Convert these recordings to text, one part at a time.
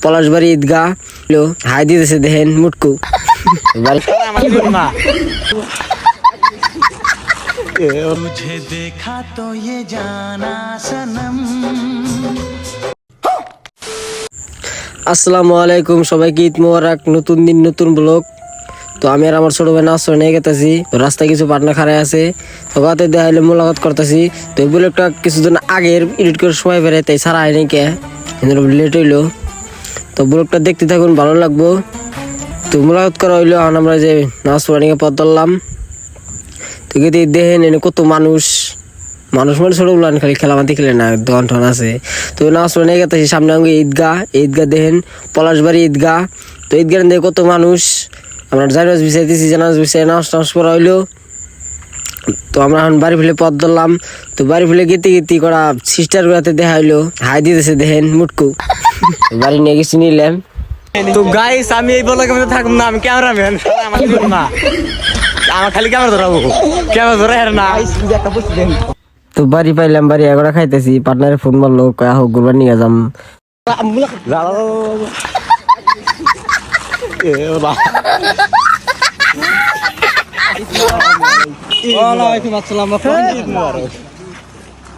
পলাশবাড়ি ঈদগাহ high দিতেছে দেখেন মুটকু मुझे देखा तो ये जाना सनम। আসসালামু আলাইকুম, সবাইকে ঈদ মোবারক। নতুন দিন নতুন ব্লগ। তো আমি আর আমার ছোট ভাই নাচর নিয়ে গেতেছি। তো রাস্তায় কিছু পার্টনার খারাই আছে, তো গাতে দেখাইলে মোলাকাত করতেছি। তো এই ব্লগটা কিছুদিন আগের এডিট করে সময় বেড়ে তাই সারা হয়নি কে লেট হইলো। তো ব্লগটা দেখতে থাকুন, ভালো লাগবো। তো মোলাকাত করা হইলো, এখন আমরা যে নাচর নিয়ে পথ ধরলাম। তো গেতে দেখেন এনে কত মানুষ মানে ছোটগুলো খালি খেলামাতি খেলে না, দোকান টোন আছে। তো নাচ নিয়ে গেছি সামনে আমাকে ঈদগাহ দেখেন পলাশবাড়ি ঈদগাহ। তো ঈদগাহ দেখে কত মানুষ, আমরা জানাজ বিচাইতেছি, জানাজ বিচাই নাচ টাচ করা হইলো। তো আমরা এখন বাড়ি ফেলে পথ ধরলাম। তো বাড়ি ফেলে গেতে করা সিস্টার গুলাতে দেখা হইলো, হাই দিতেছে দেখেন মুটকু বাড়ি নিয়ে গেছি নিলাম। তো গাইস আমি এই ব্লগের মধ্যে থাকবো না, আমি ক্যামেরাম্যান, আমার না আমার খালি ক্যামেরা ধরাবো, ক্যামেরা ধরে আর না। তো বাড়ি পাইলাম, বাড়ি এগোড়া খাইতেছি। পার্টনারে ফোন মারলো, কয়া হোক গুরবার নিয়ে যাম।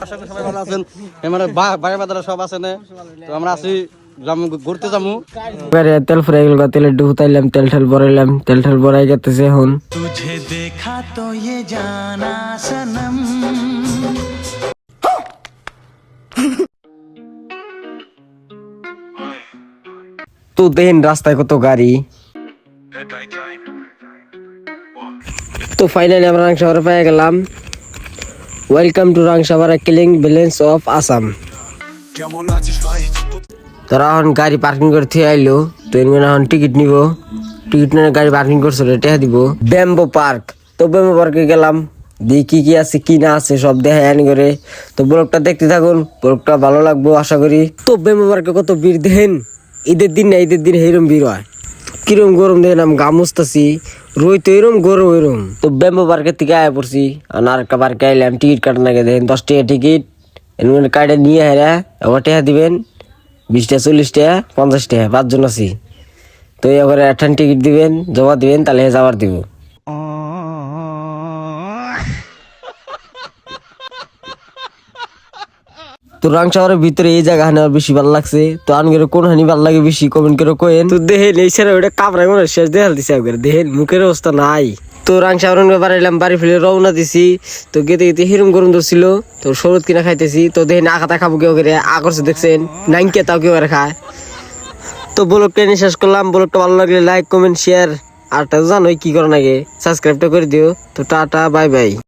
সবাই ভালো আছেন? ভাই বাদারা সব আছে না? তো আমরা আছি ঘুরতে যাবো। তেল ফুরাই গেল, তেলের ডুবু তাইলাম, তেল ঠেল ভরাইলাম, তেল ঠেল ভরাই গেতেছে এখন। तुझे देखा तो ये जाना सनम। তো দেখেন রাস্তায় কত গাড়ি। তো ফাইনালি আমরা রাংসাবাড়া পেয়ে গেলাম। Welcome to Rangsabara killing village of Assam. তারা এখন গাড়ি পার্কিং করে থিয়ে আইলো। তো এখন টিকিট নিব, টিকিট নিয়ে গাড়ি পার্কিং করছিল, টেহা দিব। ব্যাম্বো পার্ক, তো ব্যাম্বো পার্কে গেলাম, দেখি কি আছে কি না আছে সব দেখা আনি করে। তো ব্লগটা দেখতে থাকুন, ব্লগটা ভালো লাগবো আশা করি। তো ব্যাম্বো পার্কে কত ভিড় দেখেন, ঈদের দিন না, ঈদের দিন এরম ভিড় হয়। কিরম গরম দেখেন, আমি গামুছতাছি, রই তো এরম গরম এরম। তো ব্যাম্বো পার্কের থেকে আয়া পড়ছি, আর একটা পার্কে আইলাম। টিকিট কাটার আগে দেখেন 10 টাকা টিকিট, কার্ডে নিয়ে হেরা আবার টাকা দিবেন 20 টাকা 40 টাকা 50 টাকা, 5 জন আছি। তো এবার একখান টিকিট দিবেন, জমা দিবেন, তাহলে যাবার দিব। তো রাংসাবাড়ের ভিতরে এই জায়গা হানি আমার বেশি ভালো লাগছে। তো আনগের কোন হানি ভালো লাগে বেশি কমেন্ট করে কোয়েন। তো দেখেন এই সারা ওটা কাপড়াই মনে শেষ দেখাল দিছে একবার, দেখেন মুখের অবস্থা নাই। তো রাংসাবাড় বাড়াইলাম, বাড়ি ফেলে রওনা দিছি। তো গেতে গেতে হিরম গরম ধরছিল, তো শরৎ কিনা খাইতেছি। তো দেখেন আখাতা খাবো কেউ করে আকর্ষে দেখছেন, নাইনকে তাও কেউ করে খায়। তো ব্লগটা নিয়ে শেষ করলাম। ব্লগটা ভালো লাগলে লাইক কমেন্ট শেয়ার, আর জানোই কি করার আগে সাবস্ক্রাইবটা করে দিও। তো টাটা বাই বাই।